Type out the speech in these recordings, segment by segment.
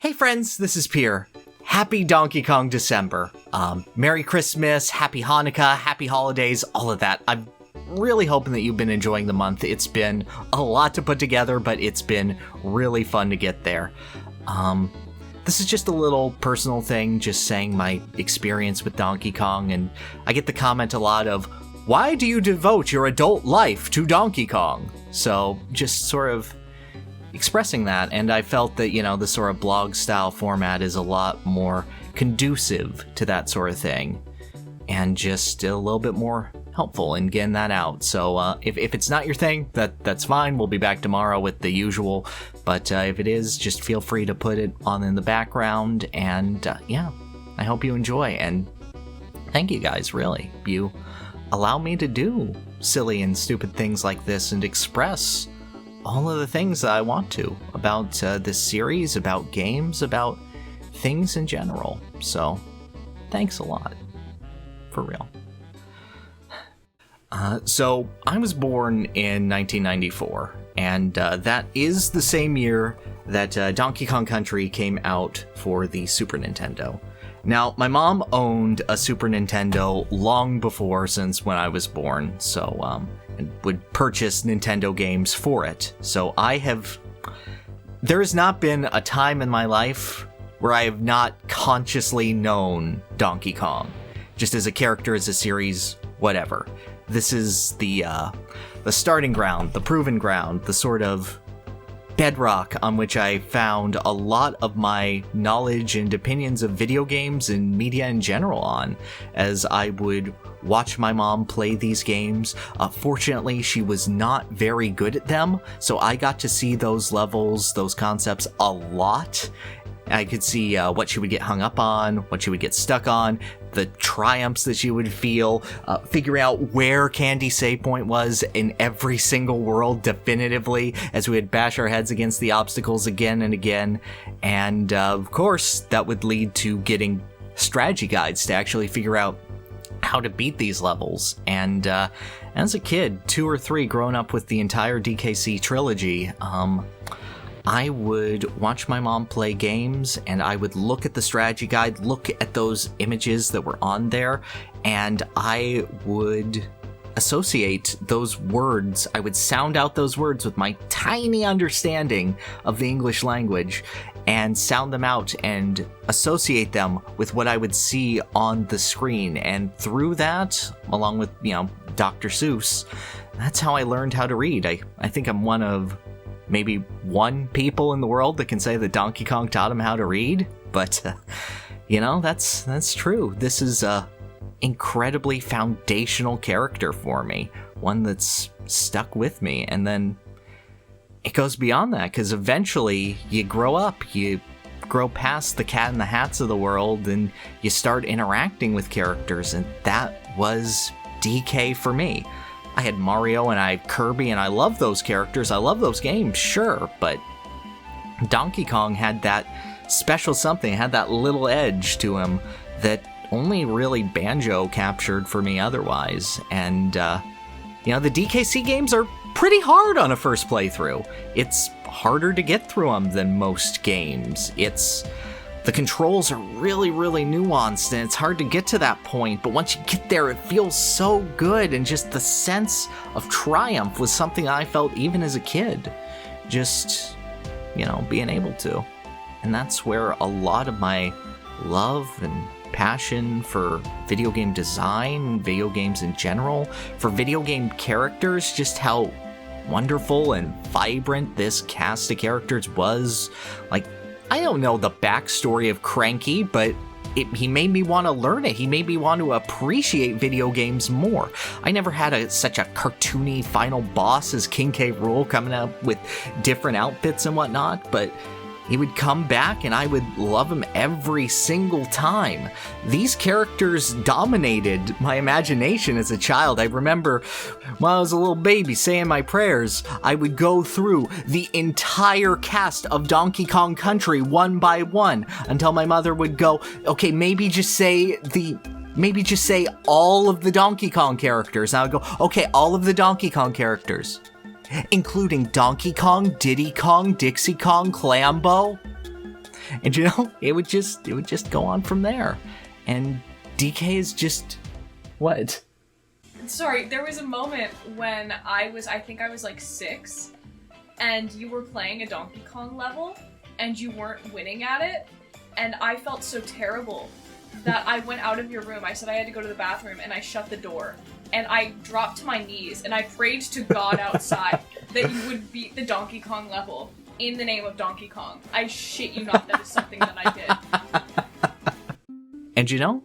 Hey friends, this is Pierre. Happy Donkey Kong December. Merry Christmas, Happy Hanukkah, Happy Holidays, all of that. I'm really hoping that you've been enjoying the month. It's been a lot to put together, but it's been really fun to get there. This is just a little personal thing, just saying my experience with Donkey Kong, and I get the comment a lot of, why do you devote your adult life to Donkey Kong? So just sort of expressing that, and I felt that, the sort of blog style format is a lot more conducive to that sort of thing, and just a little bit more helpful in getting that out. So if it's not your thing, that's fine. We'll be back tomorrow with the usual, but if it is, just feel free to put it on in the background, and I hope you enjoy, and thank you guys, really. You allow me to do silly and stupid things like this and express all of the things that I want to about this series, about games, about things in general. So, thanks a lot. For real. So, I was born in 1994, and that is the same year that Donkey Kong Country came out for the Super Nintendo. Now, my mom owned a Super Nintendo long before since when I was born, so, and would purchase Nintendo games for it. So there has not been a time in my life where I have not consciously known Donkey Kong, just as a character, as a series, whatever. This is the starting ground, the proven ground, the sort of bedrock on which I found a lot of my knowledge and opinions of video games and media in general on, as I would watch my mom play these games. Fortunately, she was not very good at them, so I got to see those levels, those concepts a lot. I could see what she would get hung up on, what she would get stuck on, the triumphs that she would feel, figuring out where Candy Save Point was in every single world definitively, as we would bash our heads against the obstacles again and again. And of course, that would lead to getting strategy guides to actually figure out how to beat these levels. And as a kid, 2 or 3, growing up with the entire DKC trilogy, I would watch my mom play games, and I would look at the strategy guide, look at those images that were on there, and I would associate those words. I would sound out those words with my tiny understanding of the English language and sound them out and associate them with what I would see on the screen. And through that, along with, Dr. Seuss, that's how I learned how to read. I think I'm one of maybe 1 people in the world that can say that Donkey Kong taught him how to read, but that's true. This is a incredibly foundational character for me, one that's stuck with me, and then it goes beyond that, because eventually you grow up, you grow past the Cat in the Hats of the world, and you start interacting with characters, and that was DK for me. I had Mario and I had Kirby, and I love those characters, I love those games, sure, but Donkey Kong had that special something, had that little edge to him that only really Banjo captured for me otherwise. And, the DKC games are pretty hard on a first playthrough. It's harder to get through them than most games. The controls are really, really nuanced, and it's hard to get to that point, but once you get there, it feels so good, and just the sense of triumph was something I felt even as a kid. Just, being able to. And that's where a lot of my love and passion for video game design, video games in general, for video game characters, just how wonderful and vibrant this cast of characters was. Like, I don't know the backstory of Cranky, but he made me want to learn it. He made me want to appreciate video games more. I never had such a cartoony final boss as King K. Rool coming out with different outfits and whatnot, but he would come back and I would love him every single time. These characters dominated my imagination as a child. I remember when I was a little baby saying my prayers, I would go through the entire cast of Donkey Kong Country one by one until my mother would go, okay, maybe just say all of the Donkey Kong characters. And I would go, okay, all of the Donkey Kong characters, including Donkey Kong, Diddy Kong, Dixie Kong, Clambo. And it would just go on from there. And DK is just what? Sorry, there was a moment when I think I was like 6, and you were playing a Donkey Kong level, and you weren't winning at it, and I felt so terrible that I went out of your room. I said I had to go to the bathroom, and I shut the door, and I dropped to my knees, and I prayed to God outside that you would beat the Donkey Kong level in the name of Donkey Kong. I shit you not, that is something that I did. And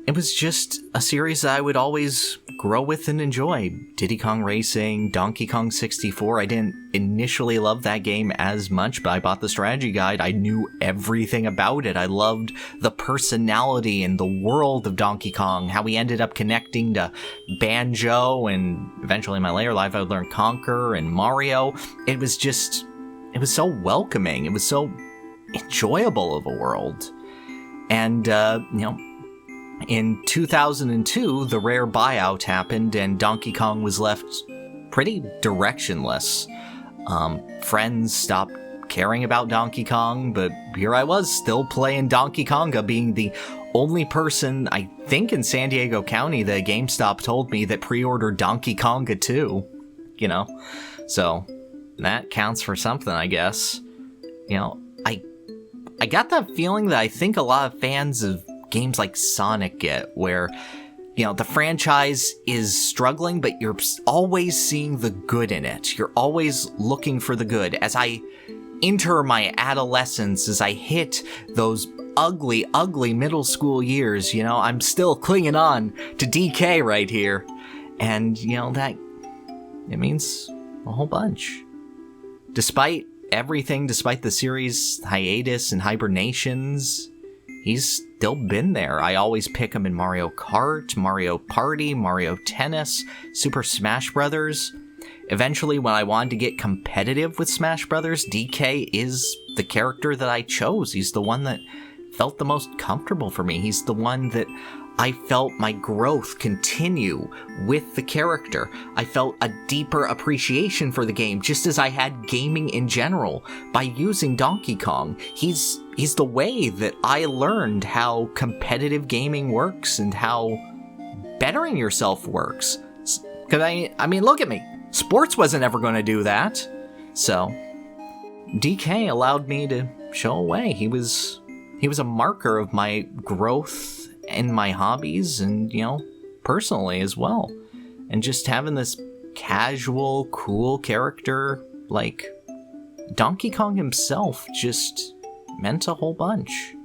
it was just a series that I would always grow with and enjoy. Diddy Kong Racing, Donkey Kong 64. I didn't initially love that game as much, but I bought the strategy guide. I knew everything about it. I loved the personality and the world of Donkey Kong, how he ended up connecting to Banjo, and eventually in my later life I would learn Conker and Mario. It was so welcoming. It was so enjoyable of a world. And, in 2002, the Rare buyout happened, and Donkey Kong was left pretty directionless. Friends stopped caring about Donkey Kong, but here I was, still playing Donkey Konga, being the only person, I think in San Diego County, that GameStop told me that pre-ordered Donkey Konga 2. So that counts for something, I guess. I got that feeling that I think a lot of fans of games like Sonic get, where, the franchise is struggling, but you're always seeing the good in it. You're always looking for the good. As I enter my adolescence, as I hit those ugly, ugly middle school years, I'm still clinging on to DK right here. And, that, it means a whole bunch. Despite everything, despite the series' hiatus and hibernations, he's still been there. I always pick him in Mario Kart, Mario Party, Mario Tennis, Super Smash Bros. Eventually, when I wanted to get competitive with Smash Bros., DK is the character that I chose. He's the one that felt the most comfortable for me. He's the one that I felt my growth continue with the character. I felt a deeper appreciation for the game, just as I had gaming in general, by using Donkey Kong. He's the way that I learned how competitive gaming works and how bettering yourself works. Because, I mean, look at me. Sports wasn't ever going to do that. So, DK allowed me to show a way. He was a marker of my growth in my hobbies and, personally as well. And just having this casual, cool character like Donkey Kong himself just meant a whole bunch.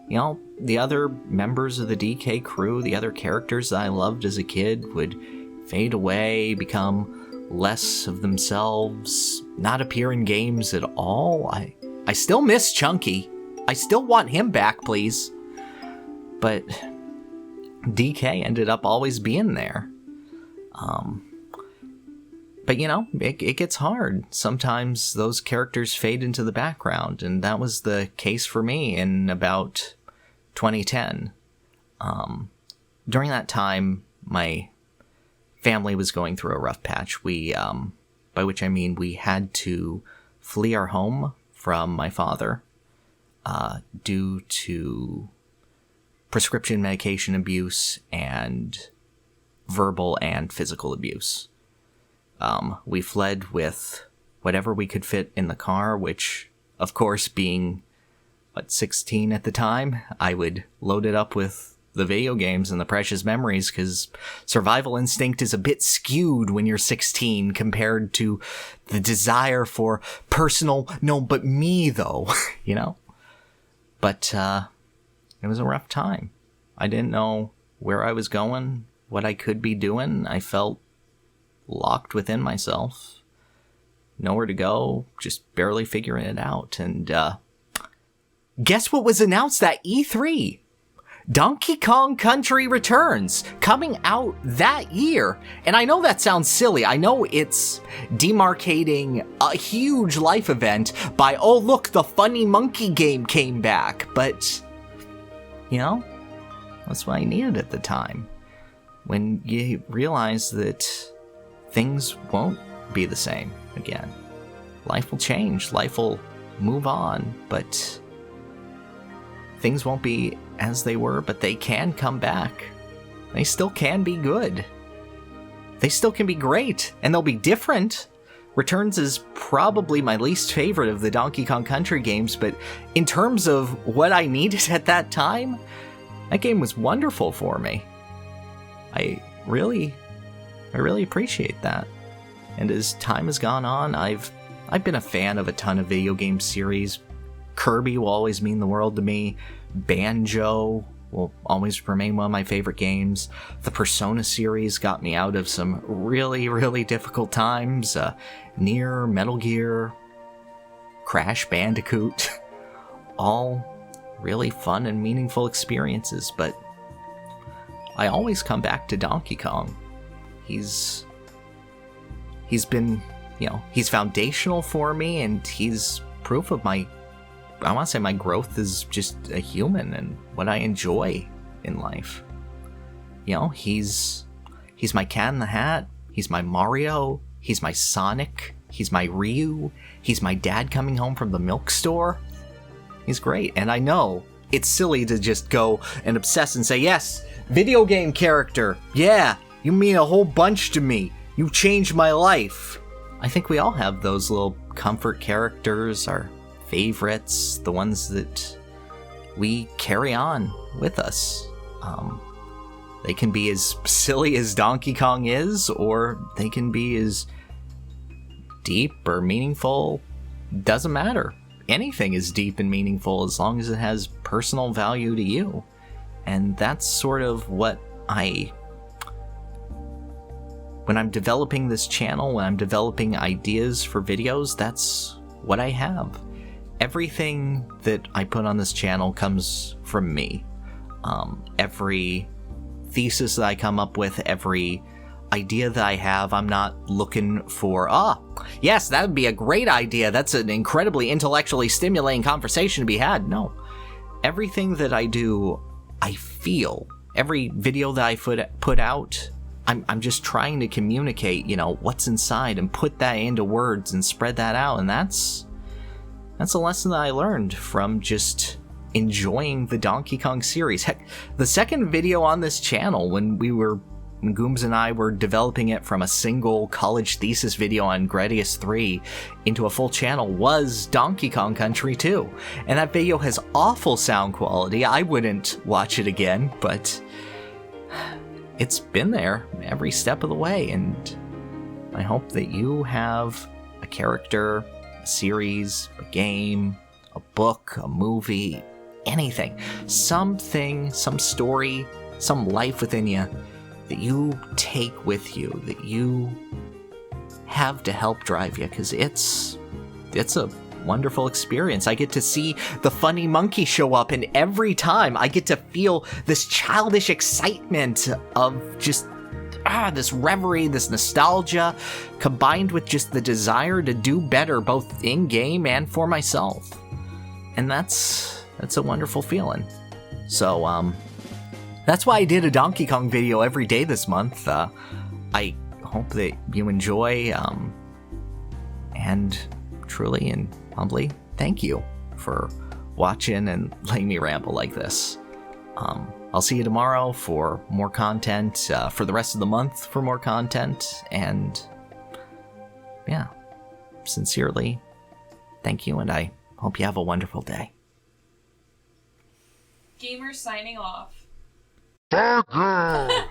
The other members of the DK crew, the other characters that I loved as a kid, would fade away, become less of themselves, not appear in games at all. I still miss Chunky. I still want him back, please. But DK ended up always being there. But it gets hard. Sometimes those characters fade into the background, and that was the case for me in about 2010. During that time, my family was going through a rough patch. We, by which I mean we had to flee our home from my father, due to prescription medication abuse and verbal and physical abuse. We fled with whatever we could fit in the car, which, of course, being, 16 at the time, I would load it up with the video games and the precious memories, because survival instinct is a bit skewed when you're 16 compared to the desire for personal, no, but me, though, But, it was a rough time. I didn't know where I was going, what I could be doing. I felt locked within myself. Nowhere to go, just barely figuring it out. And, guess what was announced at E3? Donkey Kong Country Returns, coming out that year. And I know that sounds silly. I know it's demarcating a huge life event by, oh look, the Funny Monkey game came back. But, that's what I needed at the time. When you realize that things won't be the same again. Life will change, life will move on, but things won't be as they were, but they can come back. They still can be good. They still can be great, and they'll be different. Returns is probably my least favorite of the Donkey Kong Country games, but in terms of what I needed at that time, that game was wonderful for me. I really appreciate that. And as time has gone on, I've been a fan of a ton of video game series. Kirby will always mean the world to me. Banjo will always remain one of my favorite games. The Persona series got me out of some really difficult times. Nier, Metal Gear, Crash Bandicoot. All really fun and meaningful experiences, but I always come back to Donkey Kong. He's been, he's foundational for me, and he's proof of my growth as just a human and what I enjoy in life. He's my Cat in the Hat, he's my Mario, he's my Sonic, he's my Ryu, he's my dad coming home from the milk store. He's great, and I know it's silly to just go and obsess and say, yes, video game character, yeah, you mean a whole bunch to me, you changed my life. I think we all have those little comfort characters, our favorites, the ones that we carry on with us. They can be as silly as Donkey Kong is, or they can be as deep or meaningful. Doesn't matter. Anything is deep and meaningful as long as it has personal value to you. And that's sort of what when I'm developing this channel, when I'm developing ideas for videos, that's what I have. Everything that I put on this channel comes from me. Every thesis that I come up with, every idea that I have, I'm not looking for, yes, that would be a great idea. That's an incredibly intellectually stimulating conversation to be had. No. Everything that I do, I feel. Every video that I put out, I'm just trying to communicate, what's inside and put that into words and spread that out. And that's a lesson that I learned from just enjoying the Donkey Kong series. Heck, the second video on this channel, when Gooms and I were developing it from a single college thesis video on Gradius 3 into a full channel, was Donkey Kong Country 2. And that video has awful sound quality. I wouldn't watch it again, but it's been there every step of the way, and I hope that you have a character, a series, a game, a book, a movie, anything, something, some story, some life within you that you take with you, that you have to help drive you, because it's a wonderful experience. I get to see the funny monkey show up, and every time I get to feel this childish excitement of just this reverie, this nostalgia, combined with just the desire to do better both in-game and for myself. And that's a wonderful feeling. So, that's why I did a Donkey Kong video every day this month. I hope that you enjoy, and truly and humbly, thank you for watching and letting me ramble like this. I'll see you tomorrow for more content, for the rest of the month for more content, and yeah, sincerely, thank you, and I hope you have a wonderful day. Gamers signing off. Fuck you!